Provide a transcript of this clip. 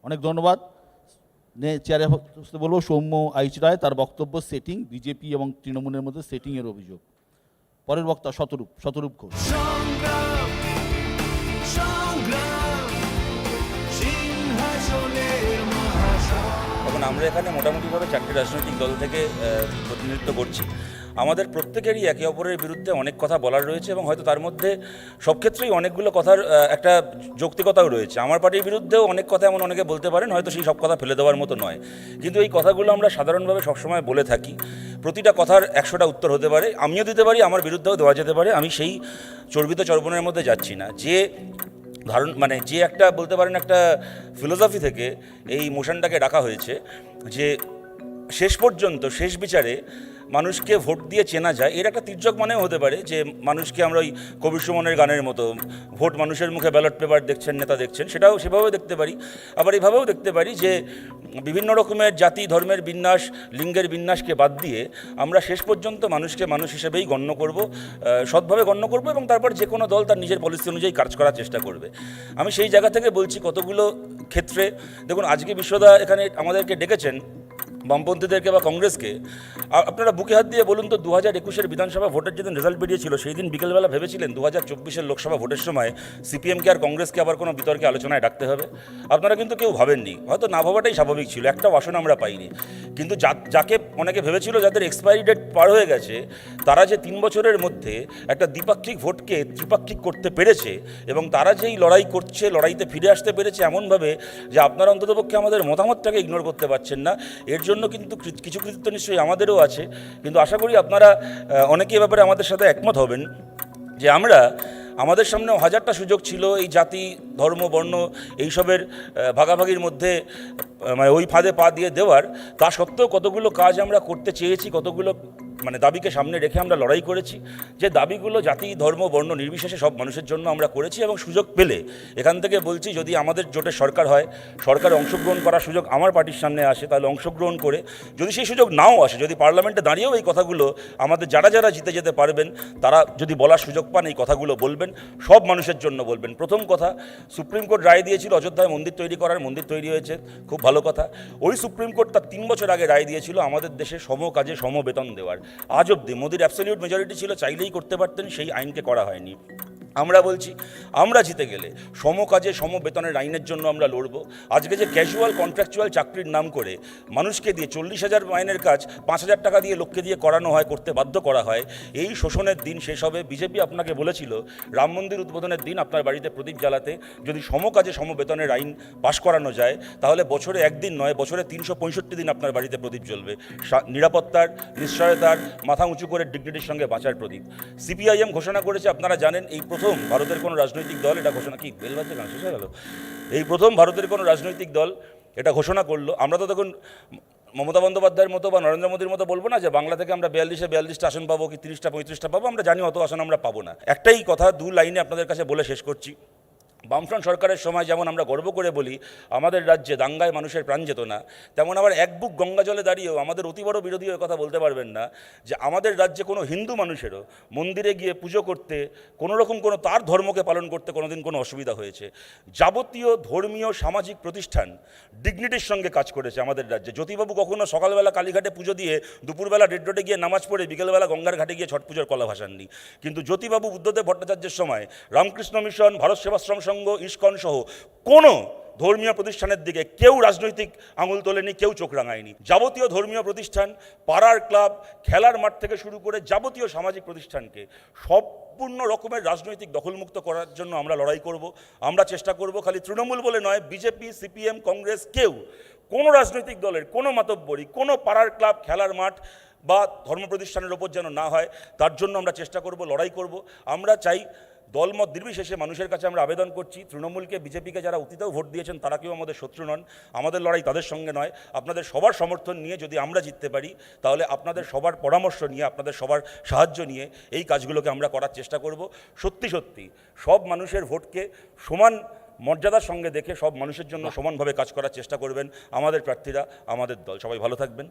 অনেক ধন্যবাদ। চেয়ারে বলবো সৌম্য আইচ রায়, তার বক্তব্য সেটিং, বিজেপি এবং তৃণমূলের মধ্যে সেটিংয়ের অভিযোগ। পরের বক্তা শতরূপ ঘোষ। তখন আমরা এখানে মোটামুটিভাবে 4টে রাজনৈতিক দল থেকে প্রতিনিধিত্ব করছি। আমাদের প্রত্যেকেরই একে অপরের বিরুদ্ধে অনেক কথা বলার রয়েছে এবং হয়তো তার মধ্যে সব ক্ষেত্রেই অনেকগুলো কথার একটা যৌক্তিকতাও রয়েছে। আমার পার্টির বিরুদ্ধেও অনেক কথা এমন অনেকে বলতে পারেন, হয়তো সেই সব কথা ফেলে দেওয়ার মতো নয়, কিন্তু এই কথাগুলো আমরা সাধারণভাবে সবসময় বলে থাকি। প্রতিটা কথার 100টা উত্তর হতে পারে, আমিও দিতে পারি, আমার বিরুদ্ধেও দেওয়া যেতে পারে। আমি সেই চর্বিত চর্বণের মধ্যে যাচ্ছি না। যে মানে যে একটা বলতে পারেন একটা ফিলোসফি থেকে এই মোশনটাকে ডাকা হয়েছে যে শেষ পর্যন্ত শেষ বিচারে মানুষকে ভোট দিয়ে চেনা যায়, এর একটা তির্যক মানেও হতে পারে যে মানুষকে আমরা ওই কবির সুমনের গানের মতো ভোট মানুষের মুখে ব্যালট পেপার দেখছেন, নেতা দেখছেন, সেটাও সেভাবেও দেখতে পারি। আবার এভাবেও দেখতে পারি যে বিভিন্ন রকমের জাতি ধর্মের বিন্যাস, লিঙ্গের বিন্যাসকে বাদ দিয়ে আমরা শেষ পর্যন্ত মানুষকে মানুষ হিসেবেই গণ্য করব, সৎভাবে গণ্য করব, এবং তারপর যে কোনো দল তার নিজের পলিসি অনুযায়ী কাজ করার চেষ্টা করবে। আমি সেই জায়গা থেকে বলছি কতগুলো ক্ষেত্রে দেখুন, আজকে বিশ্বদা এখানে আমাদেরকে ডেকেছেন, বামপন্থীদেরকে বা কংগ্রেসকে। আপনারা বুকে হাত দিয়ে বলুন তো, 2021-এর বিধানসভা ভোটের যেদিন রেজাল্ট বেরিয়েছিল সেই দিন বিকেলবেলা ভেবেছিলেন 2024-এর লোকসভা ভোটের সময় সিপিএমকে আর কংগ্রেসকে আবার কোনো বিতর্কে আলোচনায় ডাকতে হবে? আপনারা কিন্তু কেউ ভাবেননি, হয়তো না ভাবাটাই স্বাভাবিক ছিল, একটাও আসন আমরা পাইনি। কিন্তু যাকে অনেকে ভেবেছিল, যাদের এক্সপায়ারি ডেট পার হয়ে গেছে, তারা যে 3 বছরের মধ্যে একটা দ্বিপাক্ষিক ভোটকে ত্রিপাক্ষিক করতে পেরেছে এবং তারা যেই লড়াই করছে, লড়াইতে ফিরে আসতে পেরেছে এমনভাবে যে আপনারা অন্ততপক্ষে আমাদের মতামতটাকে ইগনোর করতে পারছেন না, এর জন্য কিন্তু কিছু কৃতিত্ব নিশ্চয়ই আমাদেরও আছে। কিন্তু আশা করি আপনারা অনেকে এ ব্যাপারে আমাদের সাথে একমত হবেন যে আমাদের সামনেও হাজারটা সুযোগ ছিল এই জাতি ধর্ম বর্ণ এইসবের ভাগাভাগির মধ্যে মানে ওই ফাঁদে পা দিয়ে দেওয়ার। তা সত্ত্বেও কতগুলো কাজ আমরা করতে চেয়েছি, কতগুলো মানে দাবিকে সামনে রেখে আমরা লড়াই করেছি, যে দাবিগুলো জাতি ধর্ম বর্ণ নির্বিশেষে সব মানুষের জন্য আমরা করেছি। এবং সুযোগ পেলে এখান থেকে বলছি, যদি আমাদের জোটের সরকার হয়, সরকারে অংশগ্রহণ করার সুযোগ আমার পার্টির সামনে আসে, তাহলে অংশগ্রহণ করে, যদি সেই সুযোগ নাও আসে, যদি পার্লামেন্টে দাঁড়িয়েও এই কথাগুলো আমাদের যারা জিতে যেতে পারবেন তারা যদি বলার সুযোগ পান, এই কথাগুলো বলবেন, সব মানুষের জন্য বলবেন। প্রথম কথা, সুপ্রিম কোর্ট রায় দিয়েছিল অযোধ্যায় মন্দির তৈরি করার, মন্দির তৈরি হয়েছে, খুব ভালো কথা। ওই সুপ্রিম কোর্ট তার 3 বছর আগে রায় দিয়েছিল আমাদের দেশে সম কাজে সম বেতন দেওয়ার। আজ অবধি মোদির অ্যাবসলিউট মেজরিটি ছিল, চাইলেই করতে পারতেন, সেই আইনকে করা হয়নি। আমরা বলছি, আমরা জিতে গেলে সম কাজে সম বেতনের আইনের জন্য আমরা লড়ব। আজকে যে ক্যাজুয়াল কন্ট্রাকচুয়াল চাকরির নাম করে মানুষকে দিয়ে 40,000 মাইনের কাজ 5,000 টাকা দিয়ে লোককে দিয়ে করানো হয়, করতে বাধ্য করা হয়, এই শোষণের দিন শেষ হবে। বিজেপি আপনাকে বলেছিল রাম মন্দির উদ্বোধনের দিন আপনার বাড়িতে প্রদীপ জ্বালাতে, যদি সম কাজে সম বেতনের আইন পাশ করানো যায়, তাহলে বছরে একদিন নয়, বছরে 365 দিন আপনার বাড়িতে প্রদীপ জ্বলবে। নিরাপত্তার, নিশ্চয়তার, মাথা উঁচু করে ডিগনিটির সঙ্গে বাঁচার প্রদীপ। সিপিআইএম ঘোষণা করেছে, আপনারা জানেন, এই প্রথম ভারতের কোনো রাজনৈতিক দল এটা ঘোষণা, কি বেল বাজছে গান শেষ হয়ে গেল, এই প্রথম ভারতের কোনো রাজনৈতিক দল এটা ঘোষণা করলো। আমরা তো দেখুন মমতা বন্দ্যোপাধ্যায়ের মতো বা নরেন্দ্র মোদীর মতো বলবো না যে বাংলা থেকে আমরা 42-টা আসন পাবো কি 30-35টা পাবো, আমরা জানি অত আসন আমরা পাবো না। একটাই কথা 2 লাইনে আপনাদের কাছে বলে শেষ করছি। বামফ্রন্ট সরকারের সময় যেমন আমরা গর্ব করে বলি আমাদের রাজ্যে দাঙ্গায় মানুষের প্রাণ যেত না, তেমন আবার এক বুক গঙ্গা জলে দাঁড়িয়েও আমাদের অতি বড় বিরোধী কথা বলতে পারবেন না যে আমাদের রাজ্যে কোনো হিন্দু মানুষেরও মন্দিরে গিয়ে পুজো করতে, কোনো রকম কোনো তার ধর্মকে পালন করতে কোনোদিন কোনো অসুবিধা হয়েছে। যাবতীয় ধর্মীয় সামাজিক প্রতিষ্ঠান ডিগনিটির সঙ্গে কাজ করেছে আমাদের রাজ্যে। জ্যোতিবাবু কখনো সকালবেলা কালীঘাটে পুজো দিয়ে দুপুরবেলা রেড রোডে গিয়ে নামাজ পড়ে বিকেলবেলা গঙ্গার ঘাটে গিয়ে ছট পুজোর কলা ভাসাননি। কিন্তু জ্যোতিবাবু বুদ্ধদেব ভট্টাচার্যের সময় রামকৃষ্ণ মিশন, ভারত সেবাশ্রম সংঘ, ইস্কন সহ কোনো ধর্মীয় প্রতিষ্ঠানের দিকে কেউ রাজনৈতিক আঙুল তোলেনি, কেউ চোখ রাঙায়নি। যাবতীয় ধর্মীয় প্রতিষ্ঠান, পাড়ার ক্লাব, খেলার মাঠ থেকে শুরু করে যাবতীয় সামাজিক প্রতিষ্ঠানকে সম্পূর্ণ রকমের রাজনৈতিক দখলমুক্ত করার জন্য আমরা লড়াই করব, আমরা চেষ্টা করব। খালি তৃণমূল বলে নয়, বিজেপি, সিপিএম, কংগ্রেস, কেউ কোনো রাজনৈতিক দলের কোনো মাতব্বরি, কোনো পাড়ার ক্লাব, খেলার মাঠ বা ধর্ম প্রতিষ্ঠানের ওপর যেন না হয়, তার জন্য আমরা চেষ্টা করব, লড়াই করব। আমরা চাই দলমত নির্বিশেষে মানুষের কাছে আমরা আবেদন করছি, তৃণমূলকে বিজেপিকে যারা অতীতেও ভোট দিয়েছেন তারা কেউ আমাদের শত্রু নন, আমাদের লড়াই তাদের সঙ্গে নয়। আপনাদের সবার সমর্থন নিয়ে যদি আমরা জিততে পারি, তাহলে আপনাদের সবার পরামর্শ নিয়ে, আপনাদের সবার সাহায্য নিয়ে এই কাজগুলোকে আমরা করার চেষ্টা করব। সত্যি সত্যি সব মানুষের ভোটকে সমান মর্যাদার সঙ্গে দেখে সব মানুষের জন্য সমানভাবে কাজ করার চেষ্টা করবেন আমাদের প্রার্থীরা, আমাদের দল। সবাই ভালো থাকবেন।